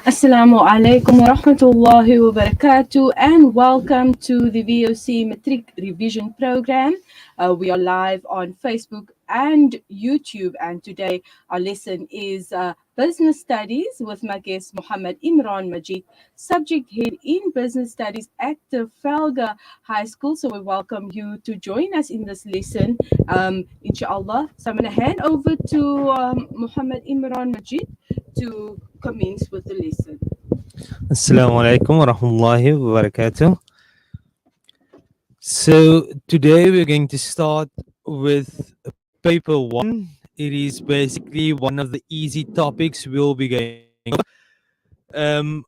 Assalamu alaikum wa rahmatullahi wa barakatuh, and welcome to the VOC Matric Revision Program. We are live on Facebook and YouTube, and today our lesson is Business Studies with my guest Mogamad Imraan Majiet, subject head in Business Studies at the Felga High School. So we welcome you to join us in this lesson, inshallah. So I'm going to hand over to Mogamad Imraan Majiet to commence with the lesson. Assalamu alaikum wa rahmatullahi wa barakatuh. So today we're going to start with paper one. It is basically one of the easy topics we'll be going over.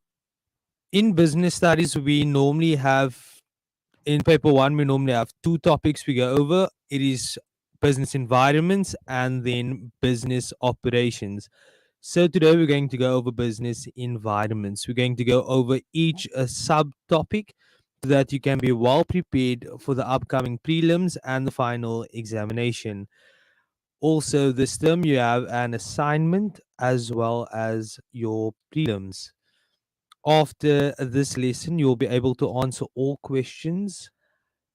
In business studies, we normally have in paper one we normally have two topics we go over. It is business environments and then business operations. So today we're going to go over business environments. We're going to go over each subtopic so that you can be well prepared for the upcoming prelims and the final examination. Also, this term you have an assignment as well as your prelims. After this lesson, you'll be able to answer all questions.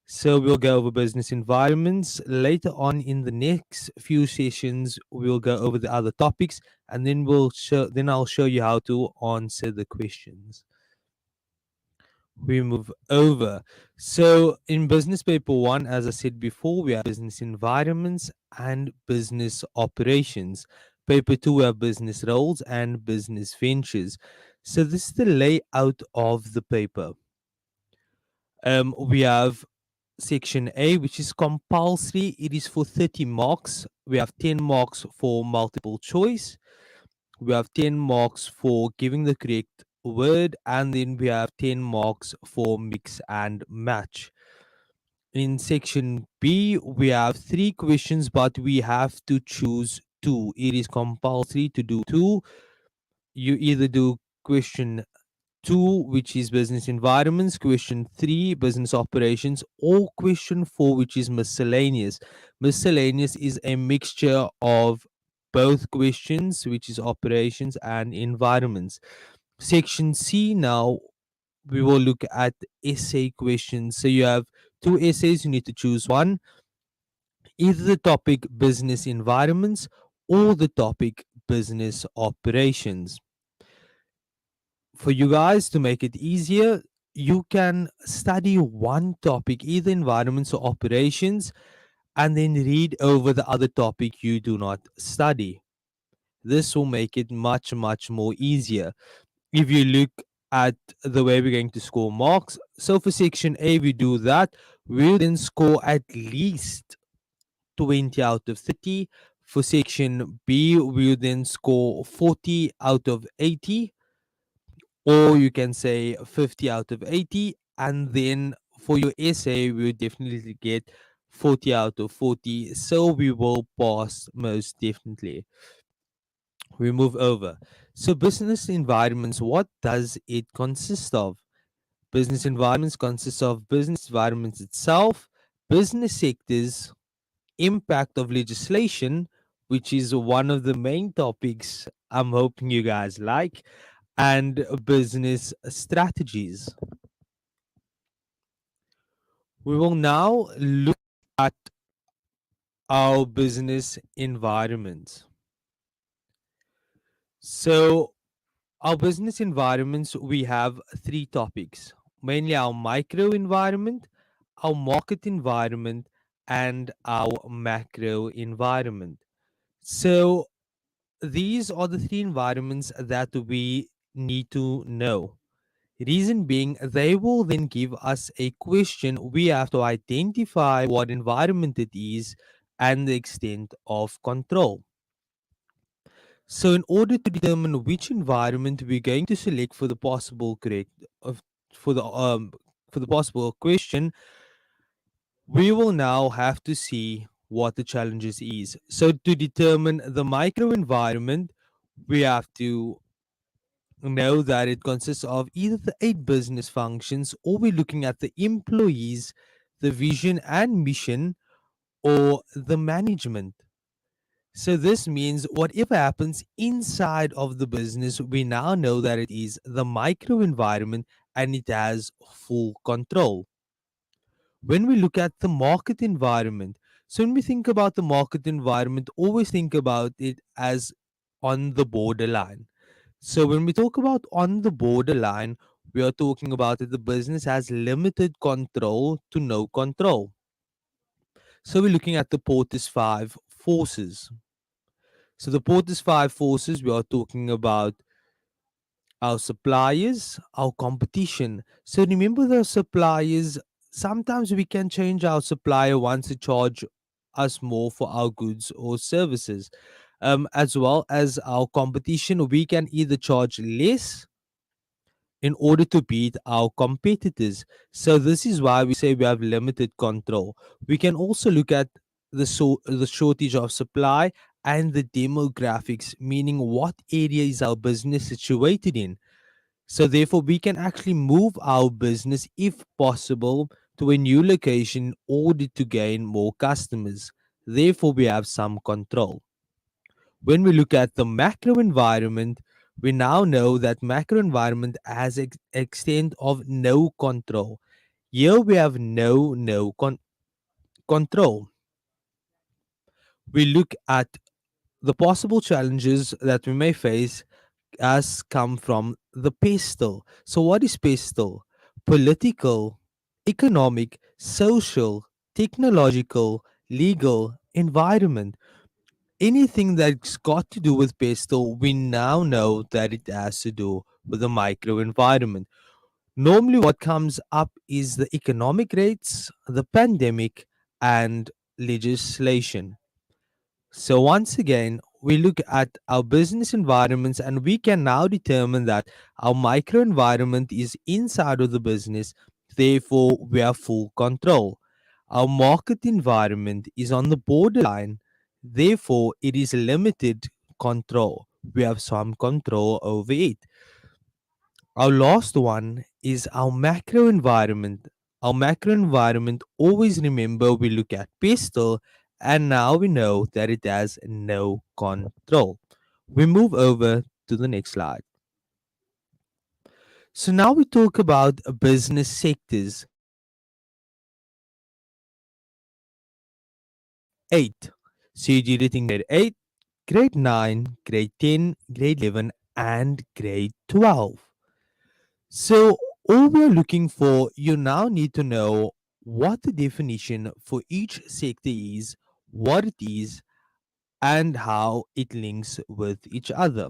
So we'll go over business environments. Later on in the next few sessions, we'll go over the other topics, and then I'll show you how to answer the questions. We move over. So in business paper one, as I said before, we have business environments and business operations. Paper two, we have business roles and business ventures. So this is the layout of the paper. We have section A, which is compulsory. It is for 30 marks. We have 10 marks for multiple choice. We have 10 marks for giving the correct word, and then we have 10 marks for mix and match. In section B, we have 3 questions, but we have to choose 2. It is compulsory to do 2. You either do question 2, which is business environments, question 3, business operations, or question 4, which is miscellaneous. Miscellaneous is a mixture of both questions, which is operations and environments. Section C now, we will look at essay questions. So you have 2 essays, you need to choose one, either the topic business environments or the topic business operations. For you guys to make it easier, you can study one topic, either environments or operations, and then read over the other topic you do not study. This will make it much, much more easier. If you look at the way we're going to score marks, so for section A, we do that, we'll then score at least 20 out of 30. For section B, we'll then score 40 out of 80, or you can say 50 out of 80, and then for your essay we will definitely get 40 out of 40, so we will pass most definitely. We move over. So business environments, what does it consist of? Business environments consists of business environments itself, business sectors, impact of legislation, which is one of the main topics I'm hoping you guys like, and business strategies. We will now look at our business environment. So, our business environments, we have 3 topics, mainly our micro environment, our market environment, and our macro environment. So, these are the 3 environments that we need to know. Reason being, they will then give us a question. We have to identify what environment it is and the extent of control. So, in order to determine which environment we're going to select for the possible correct for the for the possible question, we will now have to see what the challenges is. So, to determine the micro environment, we have to know that it consists of either the 8 business functions, or we're looking at the employees, the vision and mission, or the management. So this means whatever happens inside of the business, we now know that it is the micro environment and it has full control. When we look at the market environment, so when we think about the market environment, always think about it as on the borderline. So when we talk about on the borderline, we are talking about that the business has limited control to no control. So we're looking at the Porter's five forces. So the Porter's five forces, we are talking about our suppliers, our competition. So remember the suppliers, sometimes we can change our supplier once they charge us more for our goods or services. As well as our competition, we can either charge less in order to beat our competitors. So this is why we say we have limited control. We can also look at the shortage of supply and the demographics, meaning what area is our business situated in. So therefore, we can actually move our business, if possible, to a new location in order to gain more customers. Therefore, we have some control. When we look at the macro environment, we now know that macro environment has extent of no control. Here we have no control. We look at the possible challenges that we may face as come from the pestle. So what is pestle? Political, economic, social, technological, legal, environment. Anything that's got to do with pestle, we now know that it has to do with the microenvironment. Normally, what comes up is the economic rates, the pandemic, and legislation. So, once again, we look at our business environments and we can now determine that our microenvironment is inside of the business, therefore, we have full control. Our market environment is on the borderline, therefore, it is limited control. We have some control over it. Our last one is our macro environment. Our macro environment, always remember we look at pestle and now we know that it has no control. We move over to the next slide. So now we talk about business sectors. Eight. So you did it in grade 8, grade 9, grade 10, grade 11, and grade 12. So, all we're looking for, you now need to know what the definition for each sector is, what it is, and how it links with each other.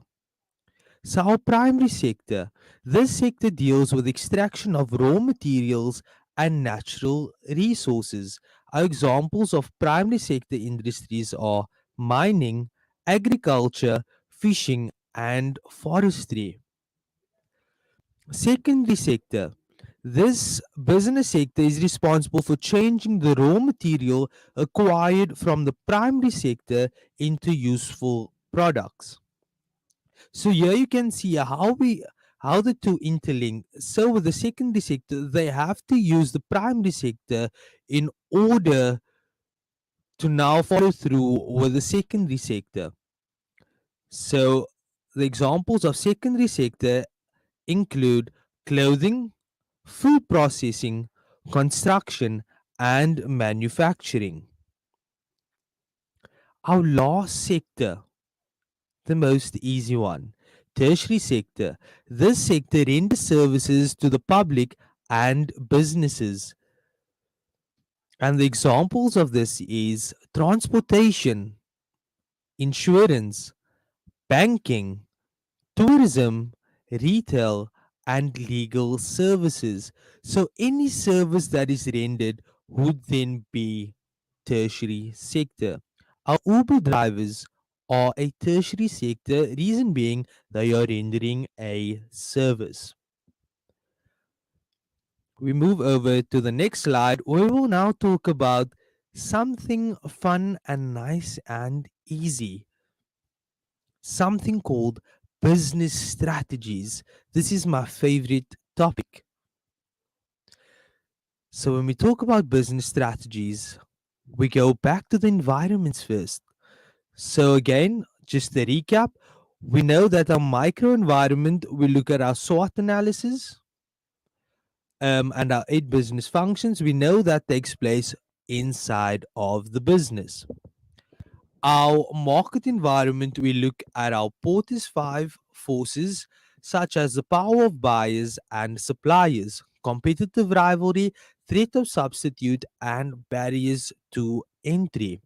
So, our primary sector, this sector deals with extraction of raw materials and natural resources. Our examples of primary sector industries are mining, agriculture, fishing, and forestry. Secondary sector. This business sector is responsible for changing the raw material acquired from the primary sector into useful products. So here you can see how the two interlink. So with the secondary sector, they have to use the primary sector in order to now follow through with the secondary sector. So the examples of secondary sector include clothing, food processing, construction, and manufacturing. Our last sector, the most easy one, tertiary sector. This sector renders services to the public and businesses. And the examples of this is transportation, insurance, banking, tourism, retail, and legal services. So any service that is rendered would then be tertiary sector. Our Uber drivers are a tertiary sector, reason being they are rendering a service. We move over to the next slide. We will now talk about something fun and nice and easy, something called business strategies. This is my favorite topic. So, when we talk about business strategies, we go back to the environments first. So, again, just a recap, we know that our microenvironment, we look at our SWOT analysis and our 8 business functions. We know that takes place inside of the business. Our market environment, we look at our Porter's 5 forces, such as the power of buyers and suppliers, competitive rivalry, threat of substitute, and barriers to entry.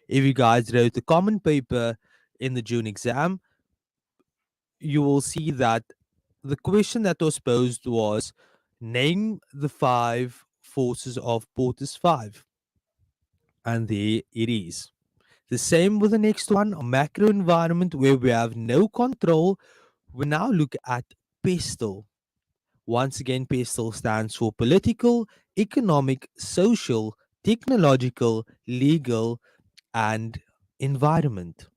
If you guys wrote a common paper in the June exam, you will see that the question that was posed was name the 5 forces of Porter's 5. And there it is. The same with the next one, a macro environment where we have no control. We now look at PESTLE. Once again, PESTLE stands for political, economic, social, technological, legal, and environment.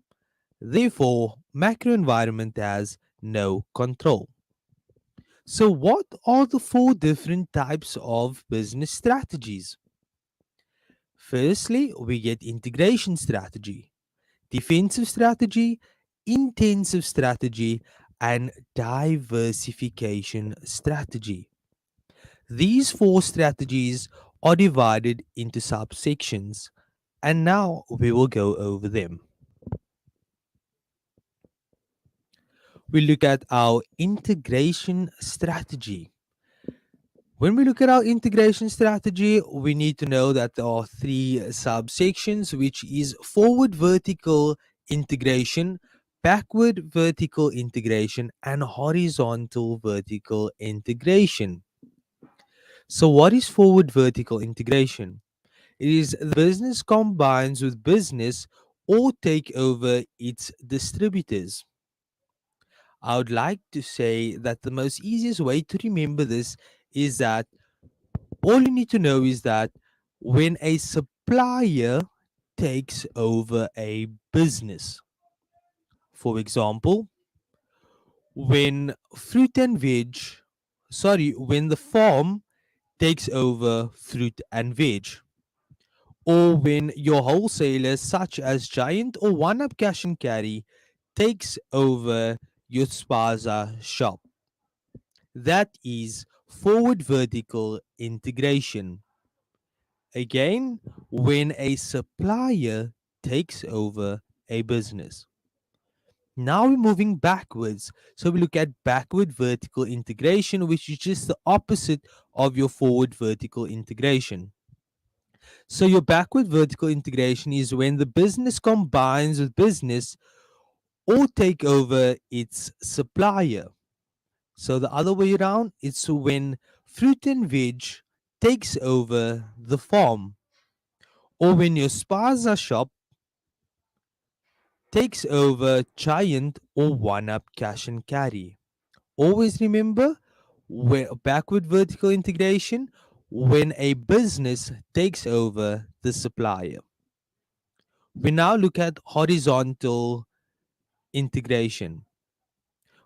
Therefore, macro environment has no control. So, what are the 4 different types of business strategies? Firstly, we get integration strategy, defensive strategy, intensive strategy, and diversification strategy. These 4 strategies are divided into subsections, and now we will go over them. We look at our integration strategy. When we look at our integration strategy, we need to know that there are 3 subsections, which is forward vertical integration, backward vertical integration, and horizontal vertical integration. So, what is forward vertical integration? It is the business combines with business or take over its distributors. I would like to say that the most easiest way to remember this is that all you need to know is that when a supplier takes over a business, for example, when fruit and veg, when the farm takes over fruit and veg, or when your wholesalers such as Giant or One Up Cash and Carry takes over your spaza shop. That is forward vertical integration. Again, when a supplier takes over a business. Now we're moving backwards. So we look at backward vertical integration, which is just the opposite of your forward vertical integration. So your backward vertical integration is when the business combines with business or take over its supplier. So the other way around, it's when fruit and veg takes over the farm, or when your spaza shop takes over Giant or One Up Cash and Carry. Always remember, where backward vertical integration, when a business takes over the supplier. We now look at horizontal integration.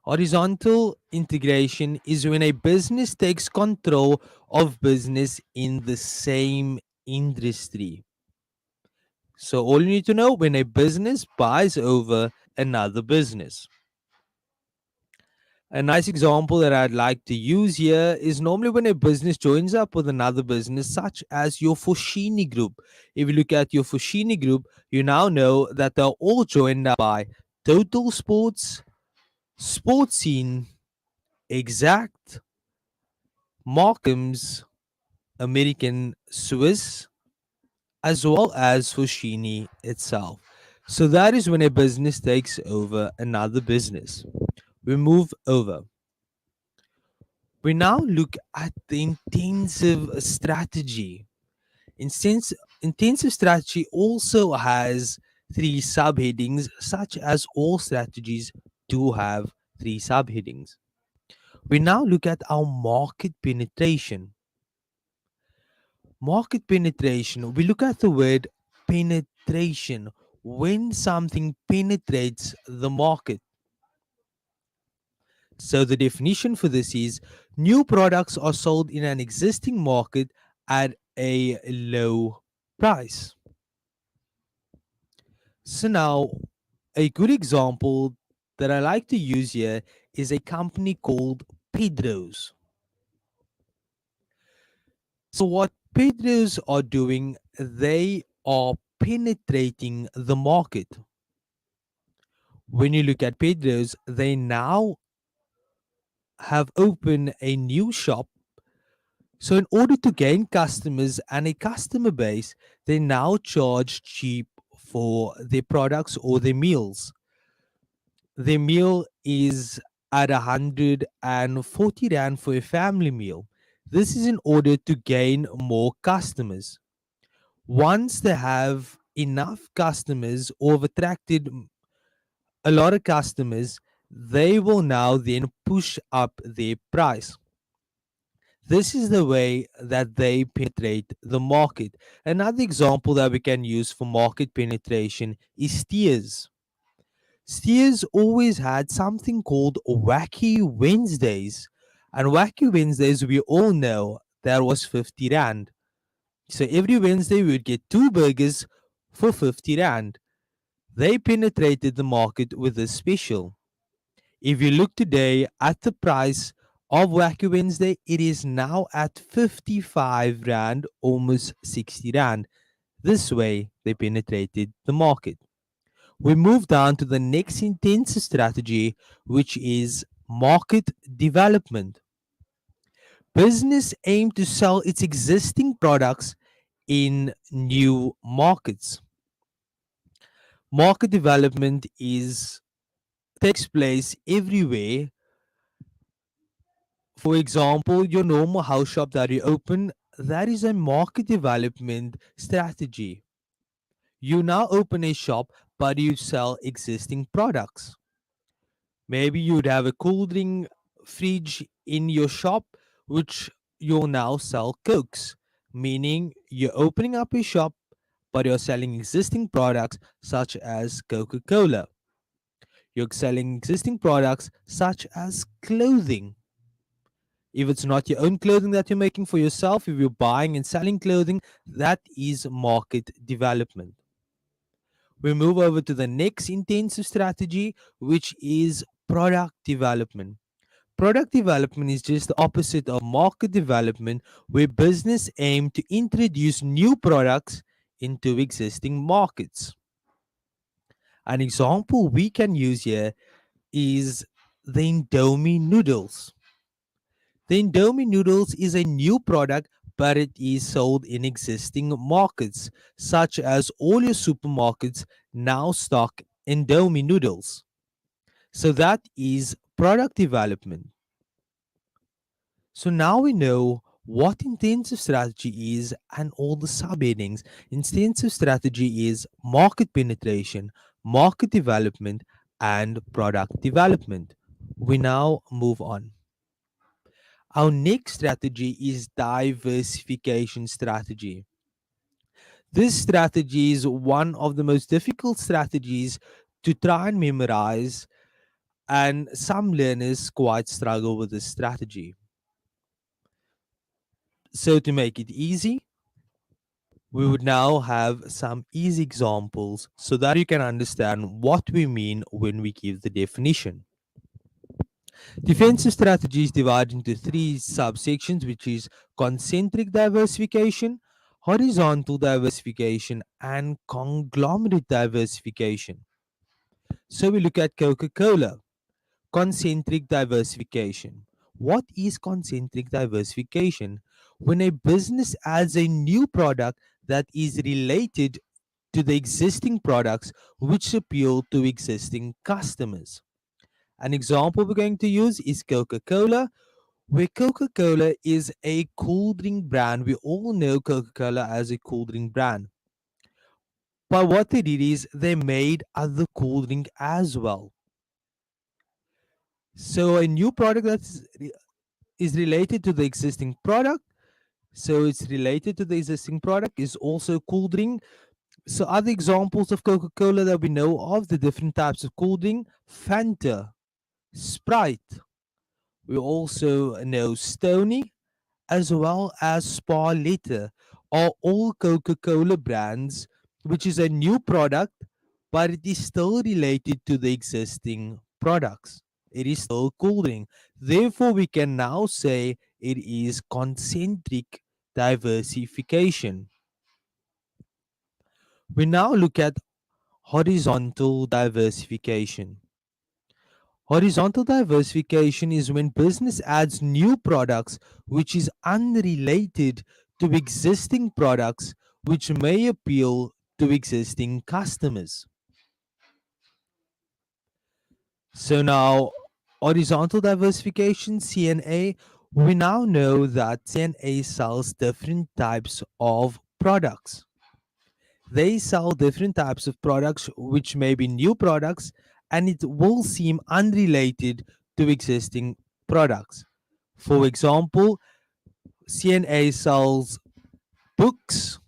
Horizontal integration is when a business takes control of business in the same industry. So all you need to know, when a business buys over another business. A nice example that I'd like to use here is normally when a business joins up with another business, such as your Foschini group. If you look at your Foschini group, you now know that they're all joined up by Total Sports, Sports Scene, Exact, Markham's, American Swiss, as well as Foschini itself. So that is when a business takes over another business. We move over. We now look at the intensive strategy. Intensive strategy also has 3 subheadings, such as all strategies do have 3 subheadings. We now look at our market penetration. Market penetration, we look at the word penetration, when something penetrates the market. So the definition for this is new products are sold in an existing market at a low price. So now A good example that I like to use here is a company called Pedro's. So, what Pedro's are doing, they are penetrating the market. When you look at Pedro's, they now have opened a new shop. So, in order to gain customers and a customer base, they now charge cheap for their products or their meals. The meal is at 140 Rand for a family meal. This is in order to gain more customers. Once they have enough customers or have attracted a lot of customers, they will now then push up their price. This is the way that they penetrate the market. Another example that we can use for market penetration is steers. Steers always had something called Wacky Wednesdays. And Wacky Wednesdays, we all know that was 50 Rand. So every Wednesday, we would get two burgers for 50 Rand. They penetrated the market with this special. If you look today at the price of Wacky Wednesday, it is now at 55 Rand, almost 60 Rand. This way, they penetrated the market. We move down to the next intensive strategy, which is market development. Business aim to sell its existing products in new markets. Market development is takes place everywhere. For example, your normal house shop that you open, that is a market development strategy. You now open a shop, but you sell existing products. Maybe you'd have a cool drink fridge in your shop, which you'll now sell Cokes, meaning you're opening up a shop, but you're selling existing products such as Coca Cola. You're selling existing products such as clothing. If it's not your own clothing that you're making for yourself, if you're buying and selling clothing, that is market development. We move over to the next intensive strategy, which is product development. Product development is just the opposite of market development, where business aim to introduce new products into existing markets. An example we can use here is the Indomie noodles. The Indomie noodles is a new product, but it is sold in existing markets, such as all your supermarkets now stock Indomie noodles. So that is product development. So now we know what intensive strategy is and all the subheadings. Intensive strategy is market penetration, market development, and product development. We now move on. Our next strategy is diversification strategy. This strategy is one of the most difficult strategies to try and memorize, and some learners quite struggle with this strategy. So, to make it easy, we would now have some easy examples so that you can understand what we mean when we give the definition. Defensive strategy is divided into three subsections, which is concentric diversification, horizontal diversification, and conglomerate diversification. So we look at Coca Cola. Concentric diversification. What is concentric diversification? When a business adds a new product that is related to the existing products which appeal to existing customers. An example we're going to use is Coca Cola, where Coca Cola is a cool drink brand. We all know Coca Cola as a cool drink brand. But what they did is they made other cool drink as well. So a new product is related to the existing product. So it's related to the existing product is also cool drink. So other examples of Coca Cola that we know of, the different types of cool drink: Fanta, Sprite. We also know Stony, as well as Spa Later, are all Coca Cola brands, which is a new product but it is still related to the existing products. It is still cool drink. Therefore, we can now say it is concentric diversification. We now look at horizontal diversification. Horizontal diversification is when business adds new products which is unrelated to existing products which may appeal to existing customers. So now horizontal diversification CNA, we now know that CNA sells different types of products. They sell different types of products which may be new products and it will seem unrelated to existing products. For example, CNA sells books,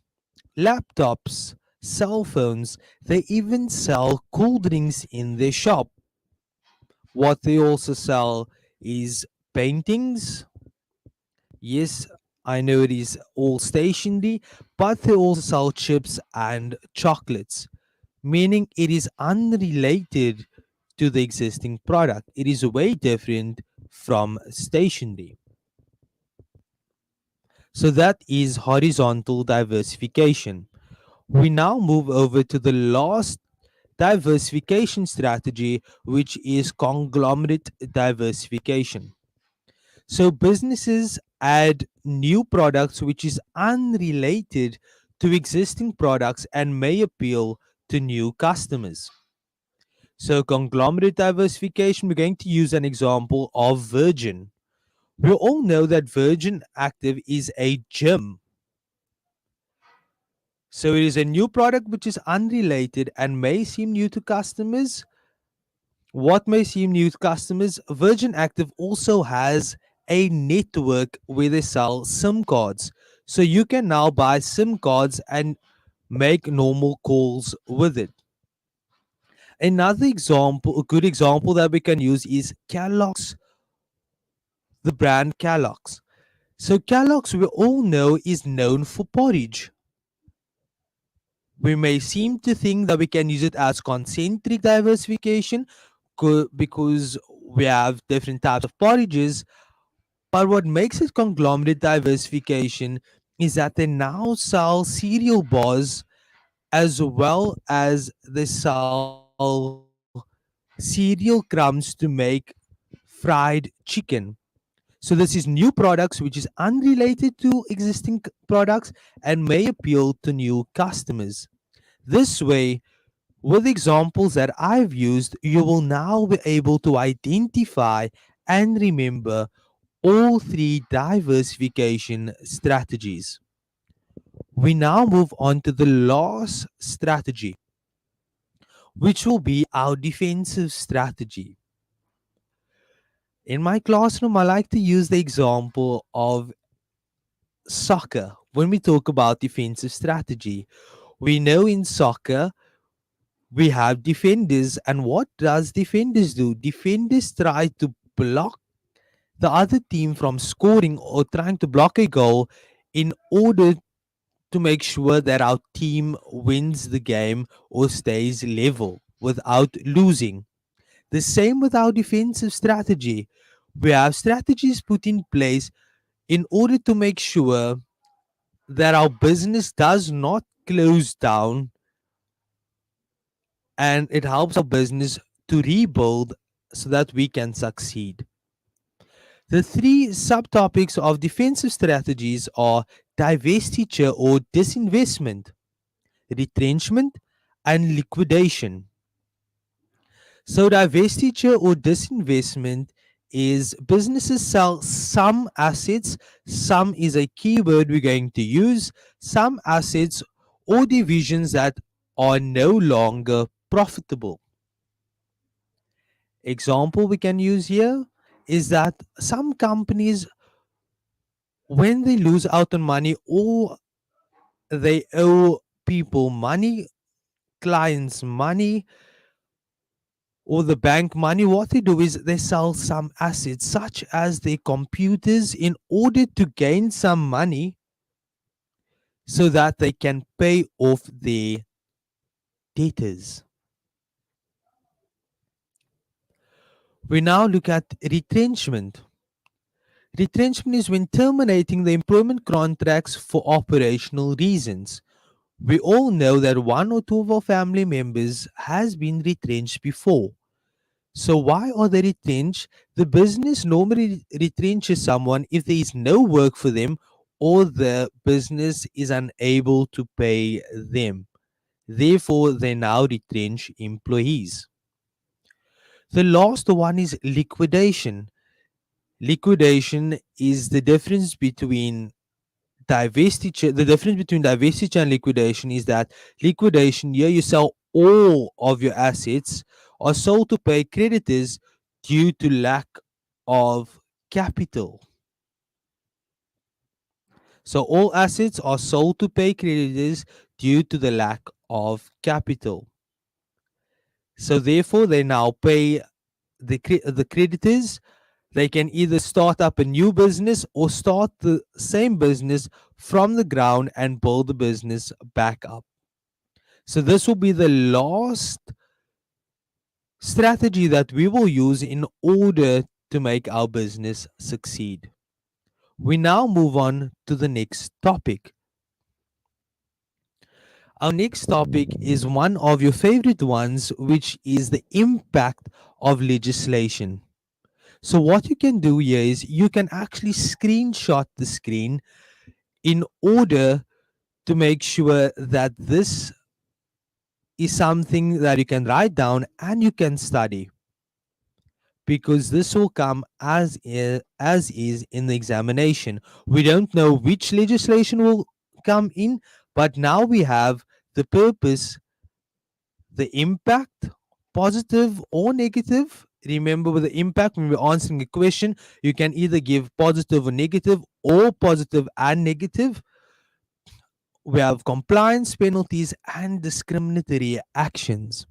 laptops, cell phones. They even sell cool drinks in their shop. What they also sell is paintings. Yes, I know it is all stationery, but they also sell chips and chocolates, meaning it is unrelated to the existing product. It is way different from stationery. So that is horizontal diversification. We now move over to the last diversification strategy, which is conglomerate diversification. So businesses add new products which is unrelated to existing products and may appeal to new customers. So conglomerate diversification, we're going to use an example of Virgin. We all know that Virgin Active is a gym. So it is a new product which is unrelated and may seem new to customers. What may seem new to customers, Virgin Active also has a network where they sell SIM cards. So you can now buy SIM cards and make normal calls with it. Another example, a good example that we can use is Kellogg's, the brand Kellogg's. So Kellogg's, we all know, is known for porridge. We may seem to think that we can use it as concentric diversification because we have different types of porridges. But what makes it conglomerate diversification is that they now sell cereal bars as well as they sell cereal crumbs to make fried chicken. So this is new products which is unrelated to existing products and may appeal to new customers. This way, with examples that I've used, you will now be able to identify and remember all three diversification strategies. We now move on to the last strategy, which will be our defensive strategy. In my classroom, I like to use the example of soccer when we talk about defensive strategy. We know in soccer we have defenders, and what does defenders do? Defenders try to block the other team from scoring or trying to block a goal in order to make sure that our team wins the game or stays level without losing. The same with our defensive strategy. We have strategies put in place in order to make sure that our business does not close down and it helps our business to rebuild so that we can succeed. The three subtopics of defensive strategies are divestiture or disinvestment, retrenchment, and liquidation. So, divestiture or disinvestment is businesses sell some assets, some is a keyword we're going to use, some assets or divisions that are no longer profitable. Example we can use here is that some companies, when they lose out on money or they owe people money, clients money, or the bank money, what they do is they sell some assets, such as their computers, in order to gain some money so that they can pay off their debtors. We now look at retrenchment. Retrenchment is when terminating the employment contracts for operational reasons. We all know that one or two of our family members has been retrenched before. So why are they retrenched? The business normally retrenches someone if there is no work for them or the business is unable to pay them. Therefore, they now retrench employees. The last one is liquidation. Liquidation is the difference between divestiture. The difference between divestiture and liquidation is that liquidation, here you sell all of your assets, are sold to pay creditors due to lack of capital. So all assets are sold to pay creditors due to the lack of capital. So therefore, they now pay the creditors. They can either start up a new business or start the same business from the ground and build the business back up. So, this will be the last strategy that we will use in order to make our business succeed. We now move on to the next topic. Our next topic is one of your favorite ones, which is the impact of legislation. So, what you can do here is you can actually screenshot the screen in order to make sure that this is something that you can write down and you can study, because this will come as is in the examination. We don't know which legislation will come in, but now we have the purpose, the impact, positive or negative. Remember, with the impact, when we're answering a question, you can either give positive or negative, or positive and negative. We have compliance, penalties, and discriminatory actions.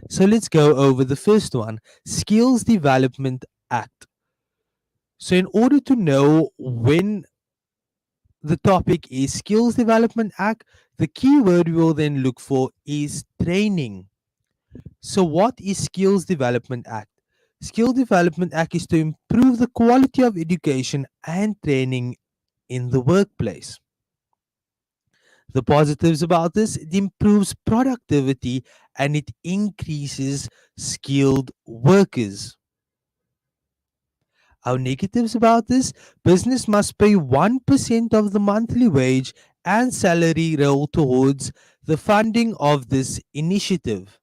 So let's go over the first one, Skills Development Act. So, in order to know when the topic is Skills Development Act, the keyword we will then look for is training. So, what is Skills Development Act? Skill Development Act is to improve the quality of education and training in the workplace. The positives about this, it improves productivity and it increases skilled workers. Our negatives about this, business must pay 1% of the monthly wage and salary roll towards the funding of this initiative.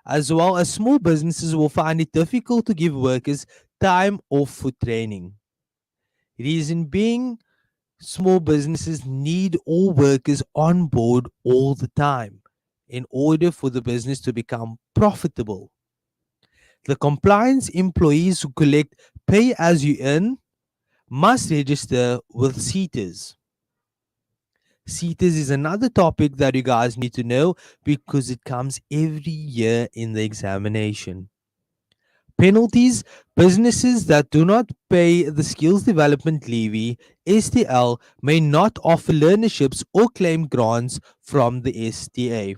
As well as small businesses will find it difficult to give workers time off for training. Reason being, small businesses need all workers on board all the time in order for the business to become profitable. The compliance employees who collect pay as you earn must register with CETAs. CETAs is another topic that you guys need to know because it comes every year in the examination. Penalties, businesses that do not pay the Skills Development Levy (SDL) may not offer learnerships or claim grants from the SDA.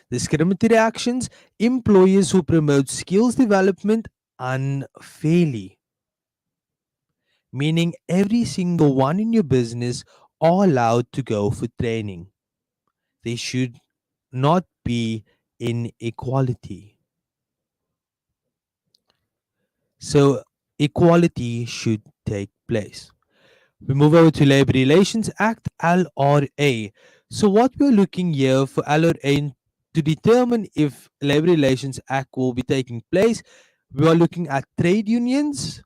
Discriminatory actions, employers who promote skills development unfairly, meaning every single one in your business are allowed to go for training. There should not be inequality. So, equality should take place. We move over to Labor Relations Act, LRA. So, what we're looking here for LRA to determine if Labor Relations Act will be taking place, we are looking at trade unions.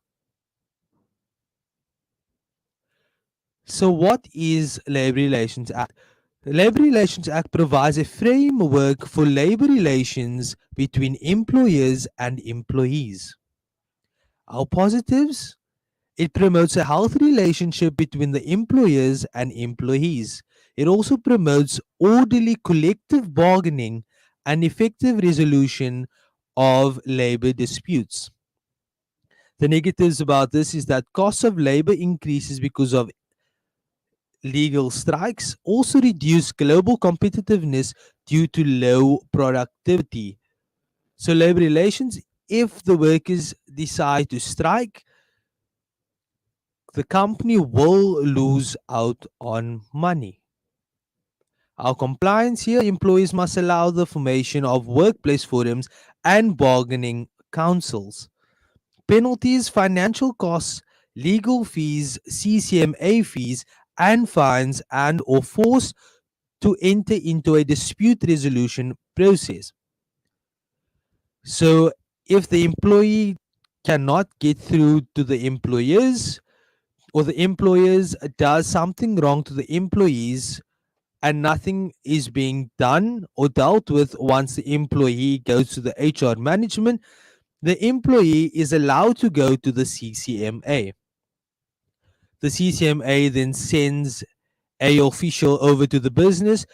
So, what is Labor Relations Act? The Labor Relations Act provides a framework for labor relations between employers and employees. Our positives, it promotes a healthy relationship between the employers and employees. It also promotes orderly collective bargaining and effective resolution of labor disputes. The negatives about this is that cost of labor increases because of legal strikes, also reduce global competitiveness due to low productivity. So, labor relations, if the workers decide to strike, the company will lose out on money. Our compliance here, employees must allow the formation of workplace forums and bargaining councils. Penalties, financial costs, legal fees, CCMA fees, and fines and or force to enter into a dispute resolution process. So if the employee cannot get through to the employers, or the employers does something wrong to the employees and nothing is being done or dealt with once the employee goes to the HR management, the employee is allowed to go to the CCMA. The CCMA then sends a official over to the business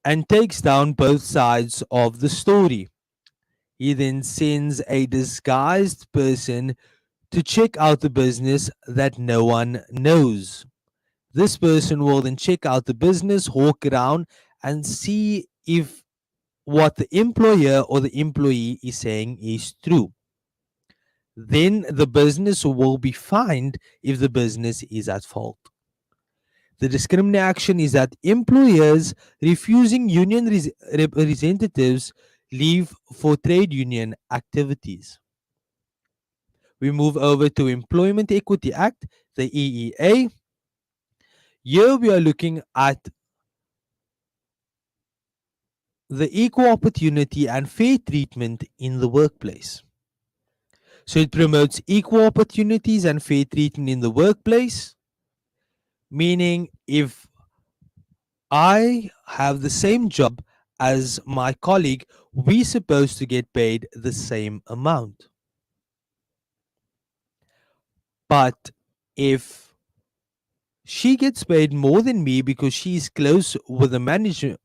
and takes down both sides of the story. He then sends a disguised person to check out the business that no one knows. This person will then check out the business, walk around, and see if what the employer or the employee is saying is true. Then the business will be fined if the business is at fault. The discriminatory action is that employers refusing union representatives leave for trade union activities. We move over to Employment Equity Act, the EEA. Here we are looking at the equal opportunity and fair treatment in the workplace. So it promotes equal opportunities and fair treatment in the workplace, meaning if I have the same job as my colleague, we're supposed to get paid the same amount. But if she gets paid more than me because she's close with the manager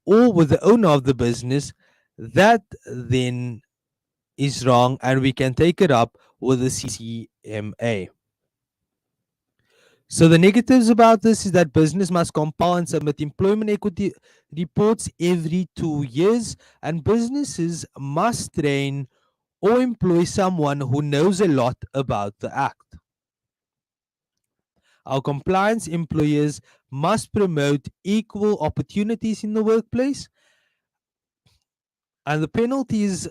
or with the owner of the business, that then is wrong and we can take it up with the CCMA. So the negatives about this is that business must compile and submit employment equity reports every 2 years, and businesses must train or employ someone who knows a lot about the act. Our compliance employers must promote equal opportunities in the workplace, and the penalties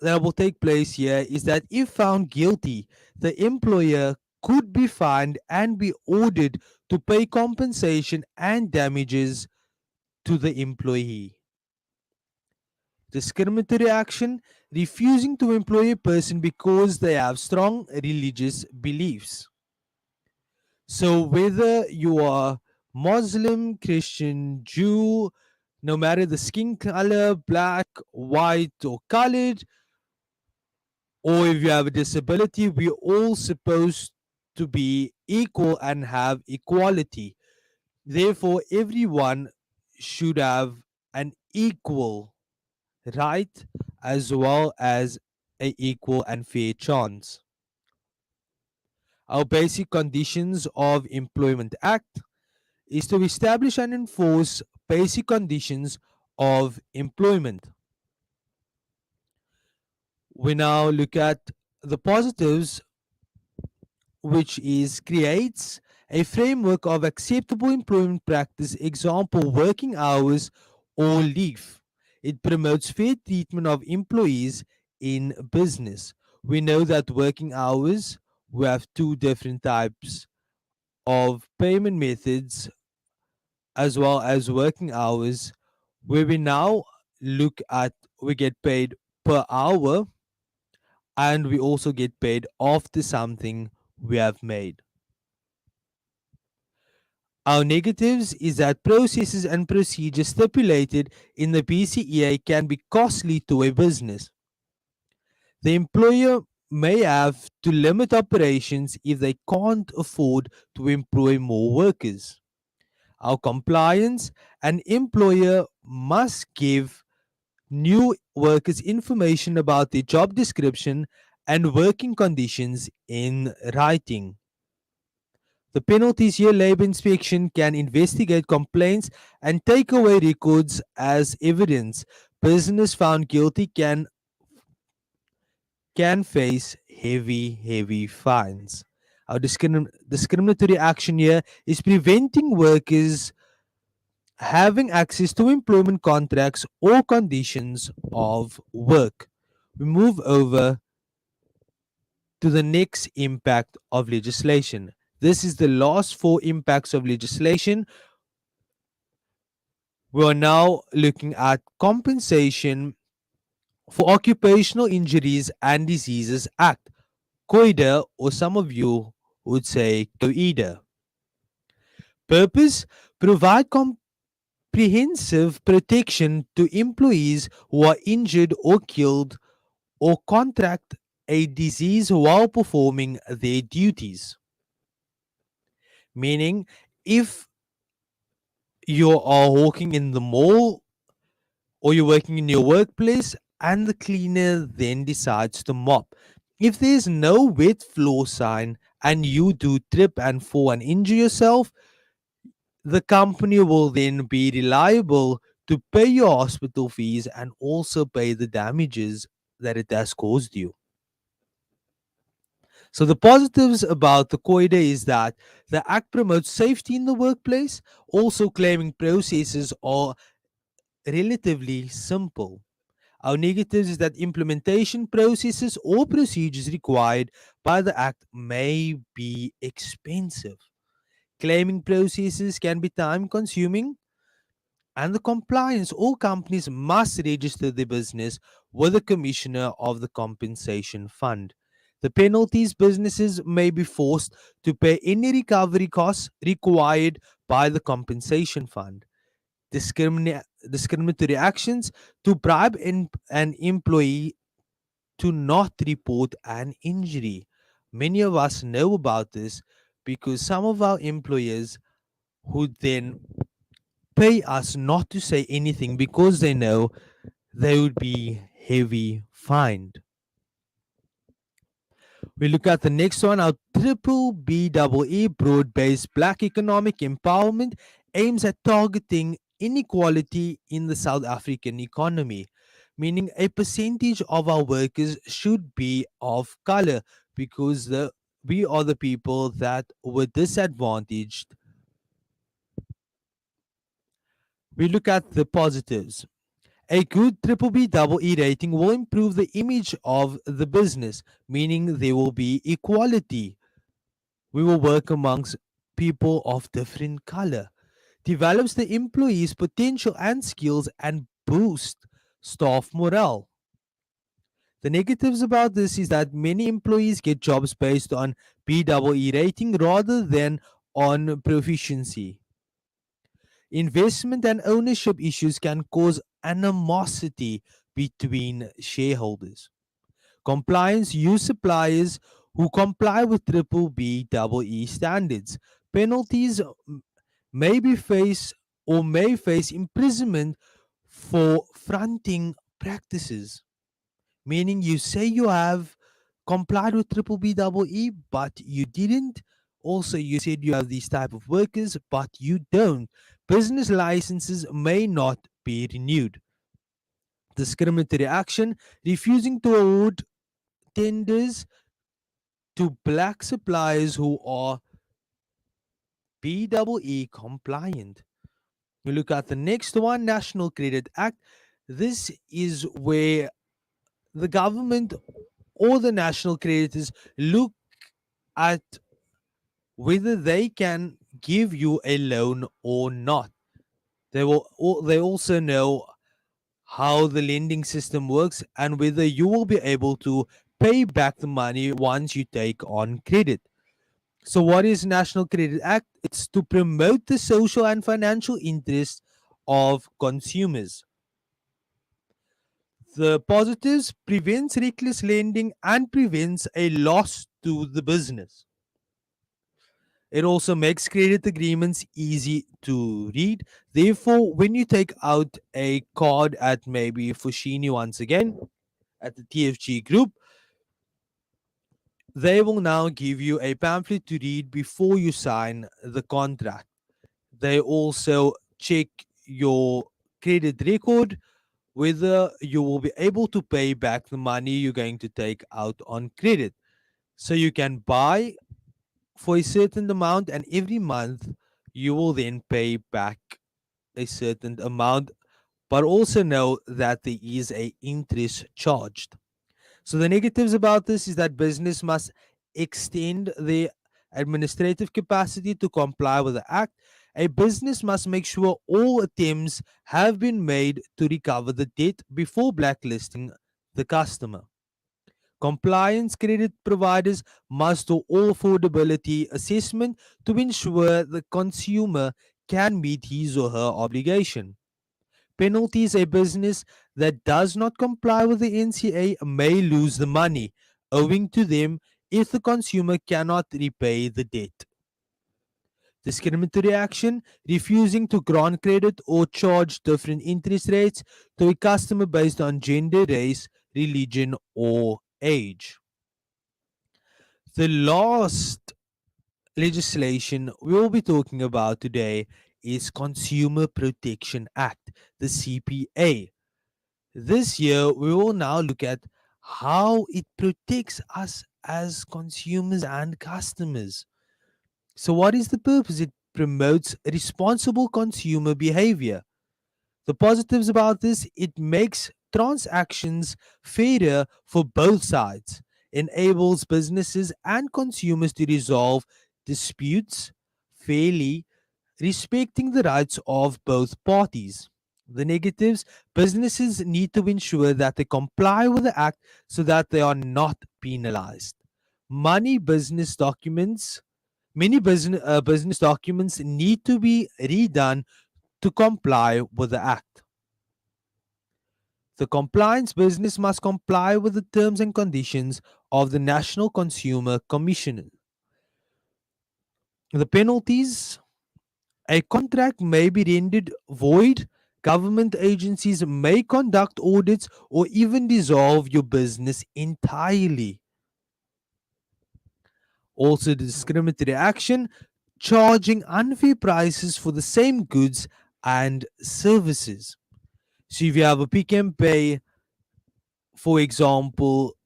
that will take place here is that if found guilty, the employer could be fined and be ordered to pay compensation and damages to the employee. Discriminatory action, refusing to employ a person because they have strong religious beliefs. So, whether you are Muslim, Christian, Jew, no matter the skin color, black, white, or colored, or if you have a disability, we're all supposed to be equal and have equality. Therefore, everyone should have an equal right as well as a equal and fair chance. Our basic conditions of Employment Act is to establish and enforce basic conditions of employment. We now look at the positives, which is creates a framework of acceptable employment practice, example working hours or leave. It promotes fair treatment of employees in business. We know that working hours, we have two different types of payment methods as well as working hours, where we now look at we get paid per hour and we also get paid after something we have made. Our negatives is that processes and procedures stipulated in the BCEA can be costly to a business. The employer may have to limit operations if they can't afford to employ more workers. Our compliance, an employer must give new workers information about their job description and working conditions in writing. The penalties here, labor inspection can investigate complaints and take away records as evidence. business found guilty can face heavy fines. Our discriminatory action here is preventing workers having access to employment contracts or conditions of work. We move over to the next impact of legislation. This is the last four impacts of legislation. We are now looking at compensation for Occupational Injuries and Diseases Act, COIDA, or some of you would say COIDA. Purpose: provide comprehensive protection to employees who are injured or killed or contract a disease while performing their duties. Meaning, if you are walking in the mall or you're working in your workplace and the cleaner then decides to mop, if there's no wet floor sign and you do trip and fall and injure yourself, the company will then be reliable to pay your hospital fees and also pay the damages that it has caused you. So the positives about the COIDA is that the act promotes safety in the workplace, also claiming processes are relatively simple. Our negatives is that implementation processes or procedures required by the act may be expensive. Claiming processes can be time consuming, and the compliance, all companies must register their business with the commissioner of the compensation fund. The penalties: businesses may be forced to pay any recovery costs required by the compensation fund. Discriminatory actions: to bribe an employee to not report an injury. Many of us know about this because some of our employers who then pay us not to say anything because they know they would be heavy fined. We look at the next one. Our triple BEE, broad based black economic empowerment, aims at targeting inequality in the South African economy, meaning a percentage of our workers should be of color because we are the people that were disadvantaged. We look at the positives. A good triple BEE rating will improve the image of the business, meaning there will be equality. We will work amongst people of different color. Develops the employees' potential and skills and boost staff morale. The negatives about this is that many employees get jobs based on BEE rating rather than on proficiency. Investment and ownership issues can cause animosity between shareholders. Compliance: use suppliers who comply with triple BEE standards. Penalties: may be face or may face imprisonment for fronting practices. Meaning you say you have complied with triple BEE, but you didn't. Also, you said you have these type of workers, but you don't. Business licenses may not be renewed. Discriminatory action: refusing to award tenders to black suppliers who are BEE compliant. We look at the next one, National Credit Act. This is where the government or the national creditors look at whether they can give you a loan or not. They also know how the lending system works and whether you will be able to pay back the money once you take on credit. So, what is National Credit Act? It's to promote the social and financial interests of consumers. The positives: prevents reckless lending and prevents a loss to the business. It also makes credit agreements easy to read. Therefore, when you take out a card at maybe Fushini once again, at the TFG group, they will now give you a pamphlet to read before you sign the contract. They also check your credit record whether you will be able to pay back the money you're going to take out on credit. So you can buy for a certain amount, and every month you will then pay back a certain amount, but also know that there is a interest charged. So the negatives about this is that business must extend their administrative capacity to comply with the act. A business must make sure all attempts have been made to recover the debt before blacklisting the customer. Compliance credit providers must do all affordability assessment to ensure the consumer can meet his or her obligation. Penalties: a business that does not comply with the NCA may lose the money owing to them if the consumer cannot repay the debt. Discriminatory action: refusing to grant credit or charge different interest rates to a customer based on gender, race, religion, or age. The last legislation we will be talking about today is Consumer Protection Act, the CPA. This year, we will now look at how it protects us as consumers and customers. So, what is the purpose? It promotes responsible consumer behavior. The positives about this: it makes transactions fairer for both sides, enables businesses and consumers to resolve disputes fairly, respecting the rights of both parties. The negatives: businesses need to ensure that they comply with the act so that they are not penalized. Money business documents Many business documents need to be redone to comply with the act. The compliance: business must comply with the terms and conditions of the National Consumer Commission. The penalties: a contract may be rendered void, government agencies may conduct audits, or even dissolve your business entirely. Also, discriminatory action: charging unfair prices for the same goods and services. So, if you have a Pick and Pay, for example,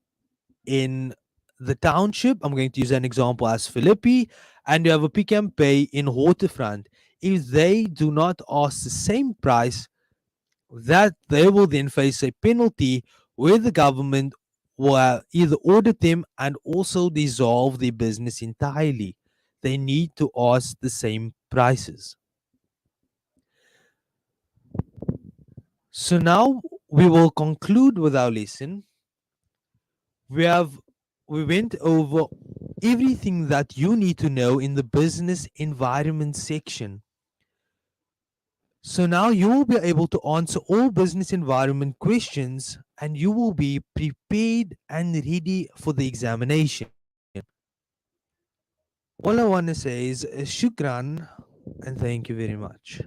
in the township, I'm going to use an example as Philippi, and you have a Pick and Pay in Waterfront. If they do not ask the same price, that they will then face a penalty where the government will either audit them and also dissolve their business entirely. They need to ask the same prices. So now we will conclude with our lesson. We have we went over everything that you need to know in the business environment section. So now you will be able to answer all business environment questions and you will be prepared and ready for the examination. All I want to say is shukran and thank you very much.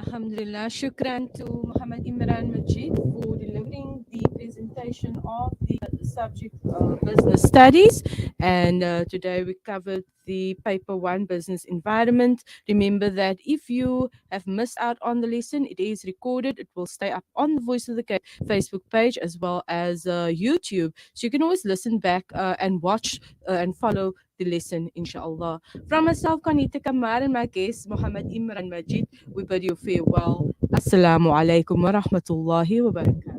Alhamdulillah, shukran to Mogamad Imraan Majiet for delivering the presentation of the subject of business studies. And today we covered the paper one, business environment. Remember that if you have missed out on the lesson, it is recorded. It will stay up on the Voice of the Cape Facebook page as well as YouTube. So you can always listen back and watch and follow the lesson, inshallah. From myself, Quanita Kamaar, and my guest, Mogamad Imraan Majiet, we bid you farewell. Assalamu alaikum wa rahmatullahi wa barakatuh.